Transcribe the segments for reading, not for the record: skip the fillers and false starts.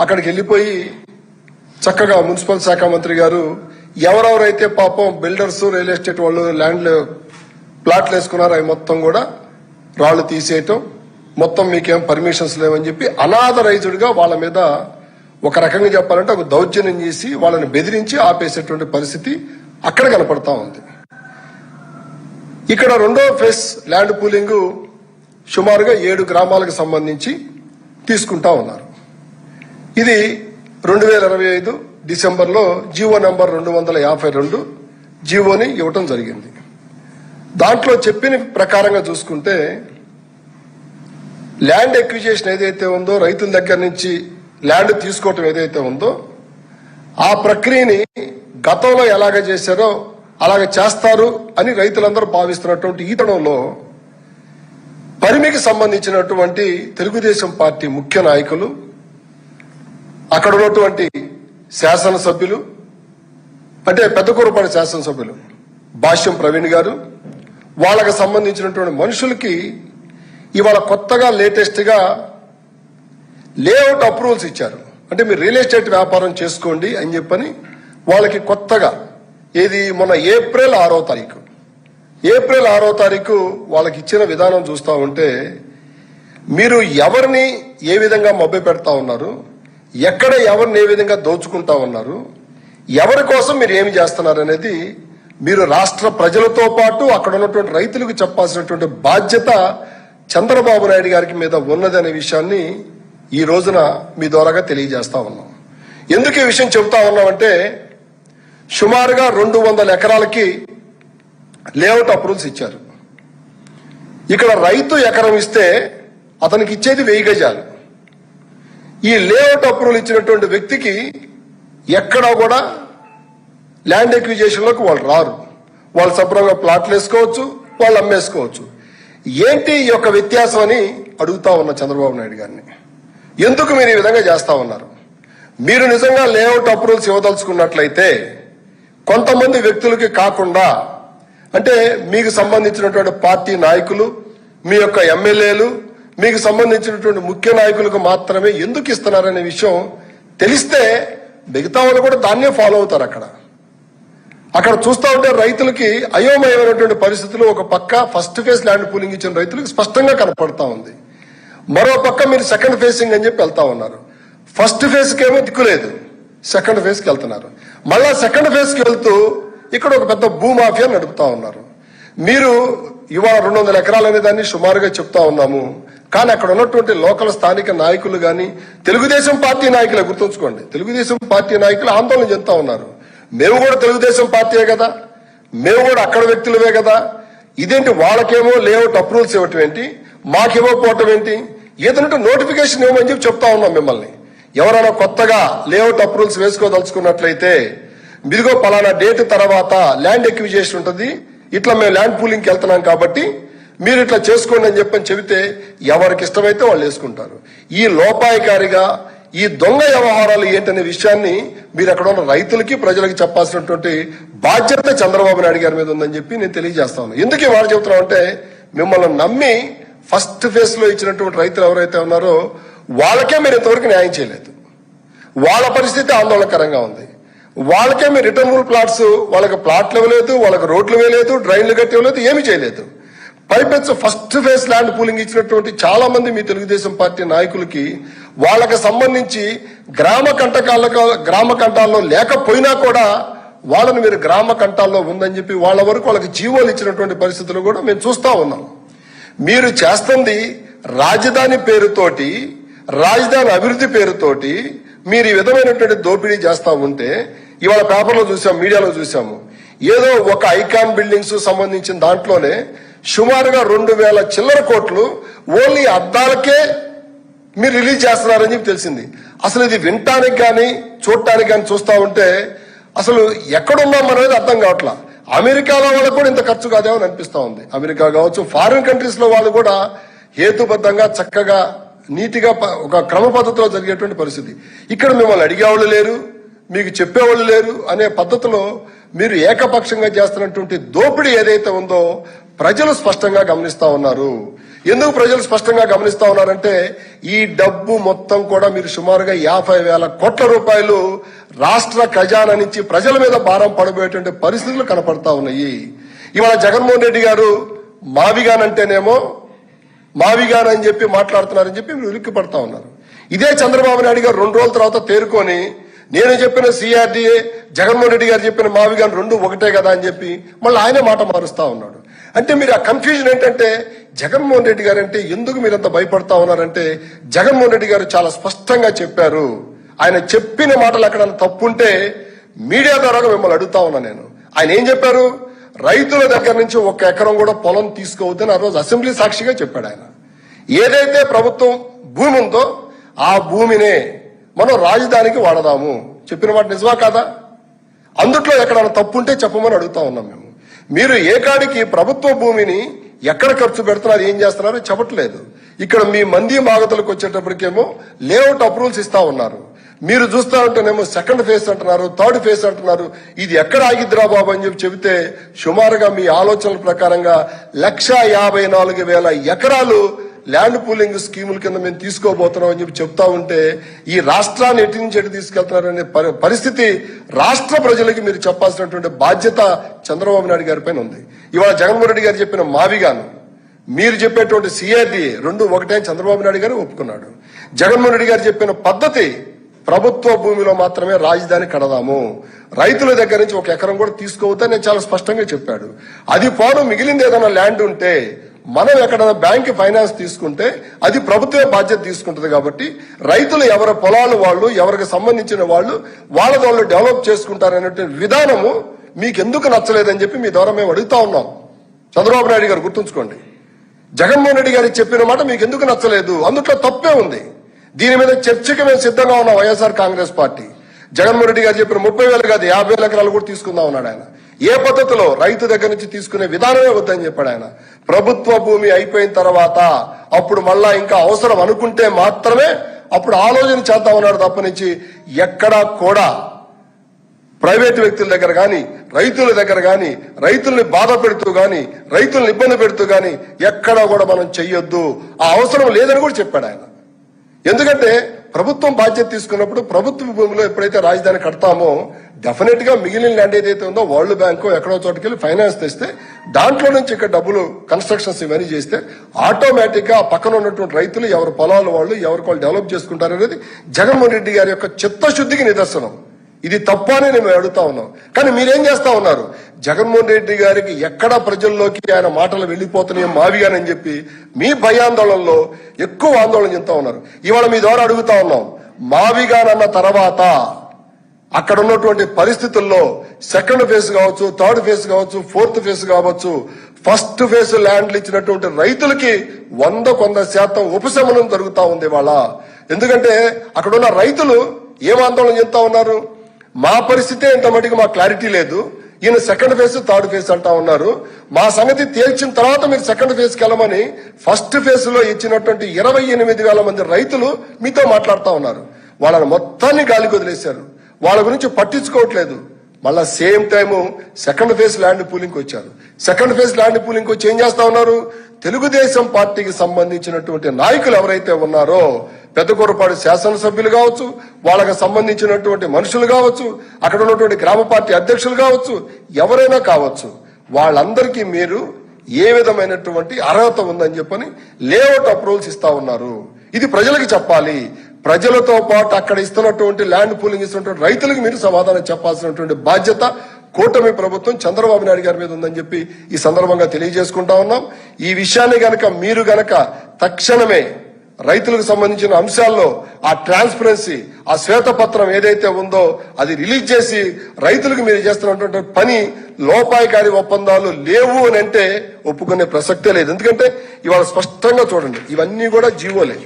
అక్కడికి వెళ్ళిపోయి చక్కగా మున్సిపల్ శాఖ మంత్రి గారు ఎవరెవరైతే పాపం బిల్డర్స్ రియల్ ఎస్టేట్ వాళ్ళు ల్యాండ్ ప్లాట్లు వేసుకున్నారో అవి మొత్తం కూడా రాళ్లు తీసేయటం, మొత్తం మీకేం పర్మిషన్స్ లేవని చెప్పి అనాథరైజ్డ్ గా వాళ్ళ మీద ఒక రకంగా చెప్పాలంటే ఒక దౌర్జన్యం చేసి వాళ్ళని బెదిరించి ఆపేసేటువంటి పరిస్థితి అక్కడ కనపడతా ఉంది. ఇక్కడ రెండో ఫేస్ ల్యాండ్ పూలింగ్ సుమారుగా 7 గ్రామాలకు సంబంధించి తీసుకుంటా ఉన్నారు. ఇది 2025 డిసెంబర్లో జీవో నెంబర్ 252 జీవోని ఇవ్వటం జరిగింది. దాంట్లో చెప్పిన ప్రకారంగా చూసుకుంటే ల్యాండ్ ఎక్విజిషన్ ఏదైతే ఉందో, రైతుల దగ్గర నుంచి ల్యాండ్ తీసుకోవటం ఏదైతే ఉందో ఆ ప్రక్రియని గతంలో ఎలాగ చేశారో అలాగ చేస్తారు అని రైతులందరూ భావిస్తున్నటువంటి ఈ తరుణంలో పరిమికి సంబంధించినటువంటి తెలుగుదేశం పార్టీ ముఖ్య నాయకులు, అక్కడ ఉన్నటువంటి శాసనసభ్యులు అంటే పెద్దకూరపాటి శాసనసభ్యులు భాష్యం ప్రవీణ్ గారు, వాళ్ళకి సంబంధించినటువంటి మనుషులకి ఇవాళ కొత్తగా లేటెస్ట్ గా లేఅవుట్ అప్రూవల్స్ ఇచ్చారు. అంటే మీరు రియల్ ఎస్టేట్ వ్యాపారం చేసుకోండి అని చెప్పని వాళ్ళకి కొత్తగా ఏది మొన్న ఏప్రిల్ 6వ తారీఖు వాళ్ళకి ఇచ్చిన విధానం చూస్తా ఉంటే మీరు ఎవరిని ఏ విధంగా మభ్య పెడతా ఉన్నారు, ఎక్కడ ఎవరిని ఏ విధంగా దోచుకుంటా ఉన్నారు, ఎవరి కోసం మీరు ఏమి చేస్తున్నారు అనేది మీరు రాష్ట్ర ప్రజలతో పాటు అక్కడ ఉన్నటువంటి రైతులకు చెప్పాల్సినటువంటి బాధ్యత చంద్రబాబు నాయుడు గారికి మీద ఉన్నదనే విషయాన్ని ఈ రోజున మీ ద్వారాగా తెలియజేస్తా ఉన్నాం. ఎందుకు ఈ విషయం చెబుతా ఉన్నామంటే సుమారుగా 200 ఎకరాలకి లేఅవుట్ అప్రూవల్స్ ఇచ్చారు. ఇక్కడ రైతు ఎకరం ఇస్తే అతనికి ఇచ్చేది 1000 గజాలు. ఈ లేఅవుట్ అప్రూవల్ ఇచ్చినటువంటి వ్యక్తికి ఎక్కడా కూడా ల్యాండ్ ఎక్విజిషన్ లోకి వాళ్ళు రారు. వాళ్ళు శుభ్రంగా ప్లాట్లు వేసుకోవచ్చు, వాళ్ళు అమ్మేసుకోవచ్చు. ఏంటి ఈ యొక్క వ్యత్యాసం అని అడుగుతా ఉన్న చంద్రబాబు నాయుడు గారిని. ఎందుకు మీరు ఈ విధంగా చేస్తా ఉన్నారు? మీరు నిజంగా లేఅవుట్ అప్రూవల్స్ ఇవ్వదలుచుకున్నట్లయితే కొంతమంది వ్యక్తులకి కాకుండా, అంటే మీకు సంబంధించినటువంటి పార్టీ నాయకులు, మీ యొక్క ఎమ్మెల్యేలు, మీకు సంబంధించినటువంటి ముఖ్య నాయకులకు మాత్రమే ఎందుకు ఇస్తున్నారనే విషయం తెలిస్తే మిగతా వాళ్ళు కూడా దాన్నే ఫాలో అవుతారు. అక్కడ చూస్తా ఉంటే రైతులకి అయోమయమైనటువంటి పరిస్థితులు ఒక పక్క ఫస్ట్ ఫేజ్ ల్యాండ్ పూలింగ్ ఇచ్చిన రైతులకు స్పష్టంగా కనపడతా ఉంది. మరో పక్క మీరు సెకండ్ ఫేసింగ్ అని చెప్పి వెళ్తా ఉన్నారు. ఫస్ట్ ఫేజ్ కి ఏమో దిక్కులేదు, సెకండ్ ఫేజ్ కి వెళ్తున్నారు. మళ్ళా సెకండ్ ఫేజ్ కి వెళ్తూ ఇక్కడ ఒక పెద్ద భూమాఫియా నడుపుతా ఉన్నారు. మీరు ఇవాళ 200 ఎకరాలు అనే దాన్ని సుమారుగా చెప్తా ఉన్నాము, కానీ అక్కడ ఉన్నటువంటి లోకల్ స్థానిక నాయకులు గాని తెలుగుదేశం పార్టీ నాయకులే, గుర్తుంచుకోండి, తెలుగుదేశం పార్టీ నాయకులు ఆందోళన చెందుతా ఉన్నారు. మేము కూడా తెలుగుదేశం పార్టీయే కదా, మేము కూడా అక్కడ వ్యక్తులవే కదా, ఇదేంటి వాళ్ళకేమో లేఅవుట్ అప్రూవల్స్ ఇవ్వటం ఏంటి, మాకేమో పోవటం ఏంటి, ఏదంటే నోటిఫికేషన్ ఇవ్వమని చెప్పి చెప్తా ఉన్నాం మిమ్మల్ని. ఎవరైనా కొత్తగా లేఅవుట్ అప్రూవల్స్ వేసుకోదలుచుకున్నట్లయితే ఇదిగో పలానా డేట్ తర్వాత ల్యాండ్ ఎక్విజిషన్ ఉంటుంది, ఇట్లా మేము ల్యాండ్ పూలింగ్కి వెళ్తున్నాం కాబట్టి మీరు ఇట్లా చేసుకోండి అని చెప్పని చెబితే ఎవరికి ఇష్టమైతే వాళ్ళు వేసుకుంటారు. ఈ లోపాయకారిగా ఈ దొంగ వ్యవహారాలు ఏంటనే విషయాన్ని మీరు అక్కడ ఉన్న రైతులకి ప్రజలకి చెప్పాల్సినటువంటి బాధ్యత చంద్రబాబు నాయుడు గారి మీద ఉందని చెప్పి నేను తెలియజేస్తా ఉన్నాను. ఎందుకు ఈ మాట చెబుతున్నాం అంటే మిమ్మల్ని నమ్మి ఫస్ట్ ఫేజ్ లో ఇచ్చినటువంటి రైతులు ఎవరైతే ఉన్నారో వాళ్ళకే మీరు ఇంతవరకు న్యాయం చేయలేదు. వాళ్ళ పరిస్థితి ఆందోళనకరంగా ఉంది. వాళ్ళకే మీరు రిటర్న్ రూల్ ప్లాట్స్, వాళ్ళకి ప్లాట్లు ఇవ్వలేదు, వాళ్ళకి రోడ్లు వేయలేదు, డ్రైన్లు కట్టి ఇవ్వలేదు, ఏమీ చేయలేదు. పైపెచ్చు ఫస్ట్ ఫేజ్ ల్యాండ్ పూలింగ్ ఇచ్చినటువంటి చాలా మంది మీ తెలుగుదేశం పార్టీ నాయకులకి వాళ్ళకి సంబంధించి గ్రామ కంఠాల్లో లేకపోయినా కూడా వాళ్ళని మీరు గ్రామ కంఠాల్లో ఉందని చెప్పి వాళ్ళ వరకు వాళ్ళకి జీవోలు ఇచ్చినటువంటి పరిస్థితులు కూడా మేము చూస్తా ఉన్నాం. మీరు చేస్తుంది రాజధాని పేరుతోటి, రాజధాని అభివృద్ధి పేరుతోటి మీరు ఈ విధమైనటువంటి దోపిడీ చేస్తా ఉంటే ఇవాళ పేపర్లో చూసాం, మీడియాలో చూసాము, ఏదో ఒక ఐకాన్ బిల్డింగ్స్ సంబంధించిన దాంట్లోనే సుమారుగా 2000 చిల్లర కోట్లు ఓన్లీ అద్దాలకే మీరు రిలీజ్ చేస్తున్నారని చెప్పి తెలిసింది. అసలు ఇది వినటానికి కానీ చూడటానికి కానీ చూస్తా ఉంటే అసలు ఎక్కడున్నాం అనేది అర్థం కావట్లా. అమెరికాలో వాళ్ళకు కూడా ఇంత ఖర్చు కాదేమో అనిపిస్తా ఉంది. అమెరికా కావచ్చు, ఫారిన్ కంట్రీస్ లో వాళ్ళు కూడా హేతుబద్ధంగా చక్కగా నీతిగా ఒక క్రమ పద్ధతిలో జరిగేటువంటి పరిస్థితి. ఇక్కడ మిమ్మల్ని అడిగేవాళ్ళు లేరు, మీకు చెప్పేవాళ్ళు లేరు అనే పద్ధతిలో మీరు ఏకపక్షంగా చేస్తున్నటువంటి దోపిడీ ఏదైతే ఉందో ప్రజలు స్పష్టంగా గమనిస్తా ఉన్నారు. ఎందుకు ప్రజలు స్పష్టంగా గమనిస్తా ఉన్నారంటే ఈ డబ్బు మొత్తం కూడా మీరు సుమారుగా 50,000 కోట్ల రూపాయలు రాష్ట్ర ఖజానా నుంచి ప్రజల మీద భారం పడబోయేటువంటి పరిస్థితులు కనపడతా ఉన్నాయి. ఇవాళ జగన్మోహన్ రెడ్డి గారు మావిగానంటేనేమో మావిగాన్ అని చెప్పి మాట్లాడుతున్నారని చెప్పి మీరు ఉలిక్కి పడతా ఉన్నారు. ఇదే చంద్రబాబు నాయుడు గారు 2 రోజుల తర్వాత తేరుకొని నేను చెప్పిన సిఆర్డీఏ జగన్మోహన్ రెడ్డి గారు చెప్పిన మావిగాన్ 2 ఒకటే కదా అని చెప్పి మళ్ళీ ఆయనే మాట మారుస్తా ఉన్నాడు. అంటే మీరు ఆ కన్ఫ్యూజన్ ఏంటంటే జగన్మోహన్ రెడ్డి గారు అంటే ఎందుకు మీరంత భయపడతా ఉన్నారంటే జగన్మోహన్ రెడ్డి గారు చాలా స్పష్టంగా చెప్పారు. ఆయన చెప్పిన మాటలు ఎక్కడ తప్పుంటే మీడియా ద్వారా మిమ్మల్ని అడుగుతా ఉన్నా నేను. ఆయన ఏం చెప్పారు? రైతుల దగ్గర నుంచి 1 ఎకరం కూడా పొలం తీసుకోవద్దని ఆ రోజు అసెంబ్లీ సాక్షిగా చెప్పాడు ఆయన. ఏదైతే ప్రభుత్వం భూమి ఉందో ఆ భూమినే మనం రాజధానికి వాడదాము చెప్పిన మాట నిజమా కాదా? అందుట్లో ఎక్కడైనా తప్పుంటే చెప్పమని అడుగుతా ఉన్నాం మేము. మీరు ఏకాడికి ప్రభుత్వ భూమిని ఎక్కడ ఖర్చు పెడుతున్నారు, ఏం చేస్తున్నారో చెప్పట్లేదు. ఇక్కడ మీ మంది మాగతలకు వచ్చేటప్పటికేమో లేఅవుట్ అప్రూవల్స్ ఇస్తా ఉన్నారు. మీరు చూస్తా ఉంటేనేమో 2nd ఫేజ్ అంటున్నారు, 3rd ఫేజ్ అంటున్నారు. ఇది ఎక్కడ ఆగిద్దిరా బాబు అని చెప్పి చెబితే సుమారుగా మీ ఆలోచనల ప్రకారంగా 154,000 ఎకరాలు ల్యాండ్ పూలింగ్ స్కీముల కింద మేము తీసుకోబోతున్నాం అని చెప్పి చెప్తా ఉంటే ఈ రాష్ట్రాన్ని ఎటు నుంచి ఎటు తీసుకెళ్తున్నారనే పరిస్థితి రాష్ట్ర ప్రజలకి మీరు చెప్పాల్సినటువంటి బాధ్యత చంద్రబాబు నాయుడు గారి పైన ఉంది. ఇవాళ జగన్మోహన్ రెడ్డి గారు చెప్పిన మావిగాను, మీరు చెప్పేటువంటి సిఆర్డీఏ 2 ఒకటే అని చంద్రబాబు నాయుడు గారు ఒప్పుకున్నాడు. జగన్మోహన్ రెడ్డి గారు చెప్పిన పద్ధతి ప్రభుత్వ భూమిలో మాత్రమే రాజధాని కడదాము, రైతుల దగ్గర నుంచి 1 ఎకరం కూడా తీసుకోవద్దని నేను చాలా స్పష్టంగా చెప్పాడు. అది పోను మిగిలింది ఏదైనా ల్యాండ్ ఉంటే మనం ఎక్కడైనా బ్యాంక్ ఫైనాన్స్ తీసుకుంటే అది ప్రభుత్వమే బాధ్యత తీసుకుంటుంది. కాబట్టి రైతులు ఎవరి పొలాలు వాళ్ళు ఎవరికి సంబంధించిన వాళ్ళు వాళ్ళ డెవలప్ చేసుకుంటారనే విధానము మీకు ఎందుకు నచ్చలేదని చెప్పి మీ ద్వారా మేము అడుగుతా ఉన్నాం. చంద్రబాబు నాయుడు గారు గుర్తుంచుకోండి, జగన్మోహన్ రెడ్డి గారికి చెప్పిన మాట మీకు ఎందుకు నచ్చలేదు, అందుట్లో తప్పే ఉంది. దీని మీద చర్చకి మేము సిద్ధంగా ఉన్నాం. వైఎస్ఆర్ కాంగ్రెస్ పార్టీ జగన్మోహన్ రెడ్డి గారు చెప్పిన 30,000 కాదు 50,000 ఎకరాలు కూడా తీసుకుందాం ఉన్నాడు ఆయన. ఏ పద్ధతిలో రైతు దగ్గర నుంచి తీసుకునే విధానమే వద్దని చెప్పాడు ఆయన. ప్రభుత్వ భూమి అయిపోయిన తర్వాత అప్పుడు మళ్ళా ఇంకా అవసరం అనుకుంటే మాత్రమే అప్పుడు ఆలోచన చేద్దాం ఉన్నాడు తప్పనించి ఎక్కడా కూడా ప్రైవేటు వ్యక్తుల దగ్గర గాని రైతుల దగ్గర గాని రైతుల్ని బాధ పెడుతూ గాని రైతుల్ని ఇబ్బంది పెడుతూ గాని ఎక్కడా కూడా మనం చెయ్యొద్దు, ఆ అవసరం లేదని కూడా చెప్పాడు ఆయన. ఎందుకంటే ప్రభుత్వం బాధ్యత తీసుకున్నప్పుడు ప్రభుత్వ భూమిలో ఎప్పుడైతే రాజధాని కడతామో డెఫినెట్ గా మిగిలిన ల్యాండ్ ఏదైతే ఉందో వరల్డ్ బ్యాంకు ఎక్కడో చోటుకెళ్ళి ఫైనాన్స్ తెస్తే దాంట్లో నుంచి ఇక్కడ డబ్బులు కన్స్ట్రక్షన్స్ ఇవన్నీ చేస్తే ఆటోమేటిక్ గా పక్కన ఉన్నటువంటి రైతులు ఎవరి పొలాలు వాళ్ళు ఎవరికి వాళ్ళు డెవలప్ చేసుకుంటారనేది జగన్మోహన్ రెడ్డి గారి యొక్క చిత్తశుద్ధికి నిదర్శనం. ఇది తప్ప అని నేను అడుగుతా ఉన్నాం. కానీ మీరేం చేస్తా ఉన్నారు? జగన్మోహన్ రెడ్డి గారికి ఎక్కడ ప్రజల్లోకి ఆయన మాటలు వెళ్లిపోతున్నాయో మావిగానని చెప్పి మీ భయాందోళనలో ఎక్కువ ఆందోళన చెందుతా ఉన్నారు. ఇవాళ మీ ద్వారా అడుగుతా ఉన్నాం, మావిగాన్ అన్న తర్వాత అక్కడ ఉన్నటువంటి పరిస్థితుల్లో 2nd ఫేజ్ కావచ్చు, 3rd ఫేజ్ కావచ్చు, 4th ఫేజ్ కావచ్చు, 1st ఫేజ్ ల్యాండ్లు ఇచ్చినటువంటి రైతులకి 100% ఉపశమనం జరుగుతా ఉంది ఇవాళ. ఎందుకంటే అక్కడ ఉన్న రైతులు ఏం ఆందోళన చెందుతా ఉన్నారు? మా పరిస్థితి ఎంత మటుకు మాకు క్లారిటీ లేదు, ఈయన 2nd ఫేజ్ 3rd ఫేజ్ అంటా ఉన్నారు. మా సంగతి తేల్చిన తర్వాత మీరు 2nd ఫేజ్కి వెళ్ళమని 1st ఫేజ్ లో ఇచ్చినటువంటి 28,000 మంది రైతులు మీతో మాట్లాడుతూ ఉన్నారు. వాళ్ళని మొత్తాన్ని గాలికి వదిలేశారు, వాళ్ళ గురించి పట్టించుకోవట్లేదు. మళ్ళా same time 2nd phase land pooling వచ్చారు. 2nd ఫేజ్ ల్యాండ్ పూలింగ్ వచ్చి ఏం చేస్తా ఉన్నారు? తెలుగుదేశం పార్టీకి సంబంధించినటువంటి నాయకులు ఎవరైతే ఉన్నారో పెద్దకూరపాడు శాసనసభ్యులు కావచ్చు, వాళ్ళకి సంబంధించినటువంటి మనుషులు కావచ్చు, అక్కడ ఉన్నటువంటి గ్రామ పార్టీ అధ్యక్షులు కావచ్చు, ఎవరైనా కావచ్చు, వాళ్ళందరికీ మీరు ఏ విధమైనటువంటి అర్హత ఉందని చెప్పని లేఅవుట్ అప్రూవల్స్ ఇస్తా ఉన్నారు. ఇది ప్రజలకు చెప్పాలి. ప్రజలతో పాటు అక్కడ ఇస్తున్నటువంటి ల్యాండ్ పూలింగ్ ఇస్తున్నటువంటి రైతులకు మీరు సమాధానం చెప్పాల్సినటువంటి బాధ్యత కూటమి ప్రభుత్వం చంద్రబాబు నాయుడు గారి మీద ఉందని చెప్పి ఈ సందర్భంగా తెలియజేసుకుంటా ఉన్నాం. ఈ విషయాన్ని గనక మీరు గనక తక్షణమే రైతులకు సంబంధించిన అంశాల్లో ఆ ట్రాన్స్పరెన్సీ, ఆ శ్వేతపత్రం ఏదైతే ఉందో అది రిలీజ్ చేసి రైతులకు మీరు చేస్తున్నటువంటి పని లోపాయికారి ఒప్పందాలు లేవు అని అంటే ఒప్పుకునే ప్రసక్తే లేదు. ఎందుకంటే ఇవాళ స్పష్టంగా చూడండి, ఇవన్నీ కూడా జీవోలే,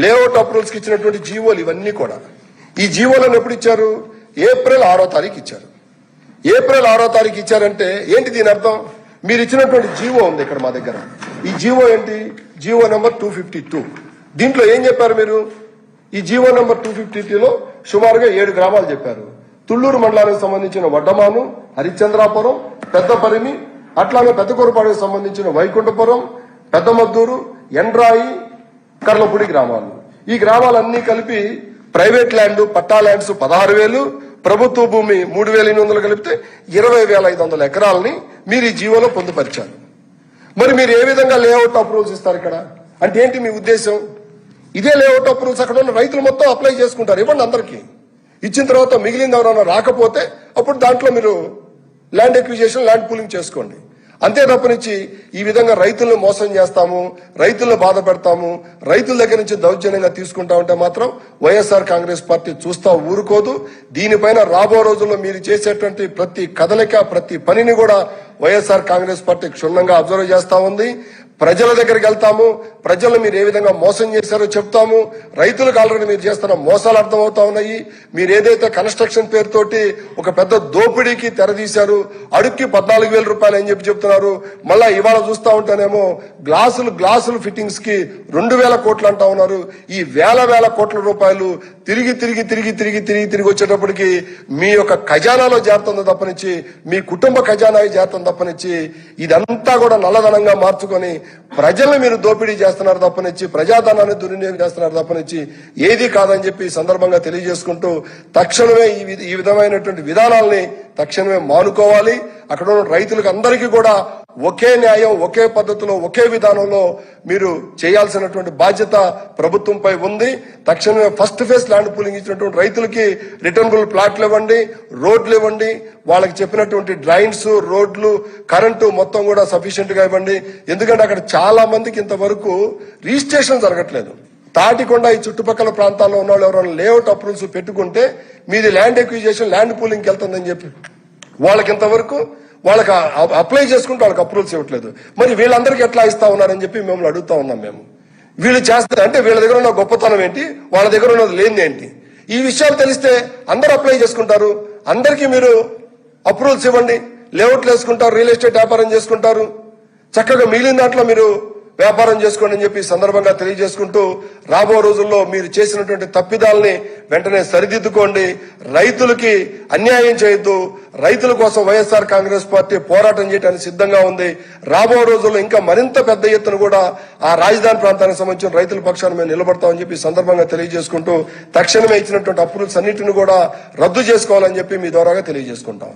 లేఅవుట్ అప్రూవల్స్ కి ఇచ్చినటువంటి జీవోలు ఇవన్నీ కూడా. ఈ జీవోలను ఎప్పుడు ఇచ్చారు? ఏప్రిల్ 6వ తారీఖు ఇచ్చారు. ఏప్రిల్ 6వ తారీఖు ఇచ్చారంటే ఏంటి దీని అర్థం? మీరు ఇచ్చినటువంటి జీవో ఉంది ఇక్కడ మా దగ్గర. ఈ జీవో ఏంటి? GO number 252. దీంట్లో ఏం చెప్పారు మీరు? ఈ జీవో నెంబర్ 252లో సుమారుగా 7 గ్రామాలు చెప్పారు. తుళ్లూరు మండలానికి సంబంధించిన వడ్డమాను, హరిశ్చంద్రాపురం, పెద్దపరిమి, అట్లానే పెద్దకూరపాడుకు సంబంధించిన వైకుంఠపురం, పెద్దమద్దూరు, ఎండ్రాయి, కర్లపూడి గ్రామాలు. ఈ గ్రామాలన్నీ కలిపి ప్రైవేట్ ల్యాండ్ పట్టా ల్యాండ్స్ 16,000, ప్రభుత్వ భూమి 3,800 కలిపితే 20,500 ఎకరాలని మీరు ఈ జీవోలో పొందుపరిచారు. మరి మీరు ఏ విధంగా లేఅవుట్ అప్రూవల్స్ ఇస్తారు ఇక్కడ? అంటే ఏంటి మీ ఉద్దేశం? ఇదే లేఅవుట్ అప్రూవల్స్ అక్కడ ఉన్న రైతులు మొత్తం అప్లై చేసుకుంటారు. ఇవ్వండి అందరికీ. ఇచ్చిన తర్వాత మిగిలింది ఎవరైనా రాకపోతే అప్పుడు దాంట్లో మీరు ల్యాండ్ ఎక్విజిషన్, ల్యాండ్ పూలింగ్ చేసుకోండి. అంతే తప్పనిచ్చి ఈ విధంగా రైతులను మోసం చేస్తాము, రైతులను బాధ పెడతాము, రైతుల దగ్గర నుంచి దౌర్జన్యంగా తీసుకుంటా ఉంటే మాత్రం వైఎస్ఆర్ కాంగ్రెస్ పార్టీ చూస్తా ఊరుకోదు. దీనిపైన రాబో రోజుల్లో మీరు చేసేటువంటి ప్రతి కదలిక, ప్రతి పనిని కూడా వైఎస్ఆర్ కాంగ్రెస్ పార్టీ క్షుణ్ణంగా అబ్జర్వ్ చేస్తా ఉంది. ప్రజల దగ్గరికి వెళ్తాము, ప్రజలు మీరు ఏ విధంగా మోసం చేశారో చెప్తాము. రైతులకు ఆల్రెడీ మీరు చేస్తున్న మోసాలు అర్థమవుతా ఉన్నాయి. మీరు ఏదైతే కన్స్ట్రక్షన్ పేరుతోటి ఒక పెద్ద దోపిడీకి తెరదీశారు, అడుక్కి 14,000 రూపాయలు అని చెప్తున్నారు. మళ్ళా ఇవాళ చూస్తా ఉంటేనేమో గ్లాసులు ఫిట్టింగ్స్ కి 2,000 కోట్లు అంటా ఉన్నారు. ఈ వేల కోట్ల రూపాయలు తిరిగి వచ్చేటప్పటికి మీ యొక్క ఖజానాలో చేరుతుంది తప్పనిచ్చి, మీ కుటుంబ ఖజానా చేరుతుంది తప్పనిచ్చి, ఇదంతా కూడా నల్లధనంగా మార్చుకొని ప్రజల్ని మీరు దోపిడీ చేస్తున్నారు తప్పనిచ్చి, ప్రజాధనాన్ని దుర్వినియోగం చేస్తున్నారు తప్పనిచ్చి ఏది కాదని చెప్పి సందర్భంగా తెలియజేసుకుంటూ తక్షణమే ఈ విధమైనటువంటి విధానాల్ని తక్షణమే మానుకోవాలి. అక్కడ ఉన్న రైతులకు అందరికీ కూడా ఒకే న్యాయం, ఒకే పద్ధతిలో, ఒకే విధానంలో మీరు చేయాల్సినటువంటి బాధ్యత ప్రభుత్వంపై ఉంది. తక్షణమే ఫస్ట్ ఫేజ్ ల్యాండ్ పూలింగ్ ఇచ్చినటువంటి రైతులకి రిటర్నబుల్ ప్లాట్లు ఇవ్వండి, రోడ్లు ఇవ్వండి, వాళ్ళకి చెప్పినటువంటి డ్రైన్స్, రోడ్లు, కరెంటు మొత్తం కూడా సఫిషియెంట్ గా ఇవ్వండి. ఎందుకంటే అక్కడ చాలా మందికి ఇంతవరకు రిజిస్ట్రేషన్ జరగట్లేదు. తాటికొండ ఈ చుట్టుపక్కల ప్రాంతాల్లో ఉన్న వాళ్ళు ఎవరైనా లేఅవుట్ అప్రూవల్స్ పెట్టుకుంటే మీది ల్యాండ్ ఎక్విజిషన్, ల్యాండ్ పూలింగ్కి వెళ్తుందని చెప్పి వాళ్ళకి ఇంతవరకు వాళ్ళకి అప్లై చేసుకుంటే వాళ్ళకి అప్రూవల్స్ ఇవ్వట్లేదు. మరి వీళ్ళందరికీ ఎట్లా ఇస్తా ఉన్నారని చెప్పి మిమ్మల్ని అడుగుతా ఉన్నాం. మేము వీళ్ళు చేస్తే అంటే వీళ్ళ దగ్గర ఉన్న గొప్పతనం ఏంటి, వాళ్ళ దగ్గర ఉన్నది లేనిది ఏంటి? ఈ విషయాలు తెలిస్తే అందరూ అప్లై చేసుకుంటారు. అందరికీ మీరు అప్రూవల్స్ ఇవ్వండి, లేఅవుట్లు వేసుకుంటారు, రియల్ ఎస్టేట్ వ్యాపారం చేసుకుంటారు, చక్కగా మిగిలిన దాంట్లో మీరు వ్యాపారం చేసుకోండి అని చెప్పి సందర్భంగా తెలియజేసుకుంటూ రాబో రోజుల్లో మీరు చేసినటువంటి తప్పిదాలని వెంటనే సరిదిద్దుకోండి. రైతులకి అన్యాయం చేయొద్దు. రైతుల కోసం వైఎస్ఆర్ కాంగ్రెస్ పార్టీ పోరాటం చేయడానికి సిద్ధంగా ఉంది. రాబో రోజుల్లో ఇంకా మరింత పెద్ద ఎత్తున కూడా ఆ రాజధాని ప్రాంతానికి సంబంధించిన రైతుల పక్షాన్ని మేము నిలబడతామని చెప్పి సందర్భంగా తెలియజేసుకుంటూ తక్షణమే ఇచ్చినటువంటి అప్రూవల్స్ అన్నింటిని కూడా రద్దు చేసుకోవాలని చెప్పి మీ ద్వారాగా తెలియజేసుకుంటాం.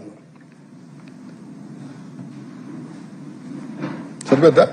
సరిపోద్దా?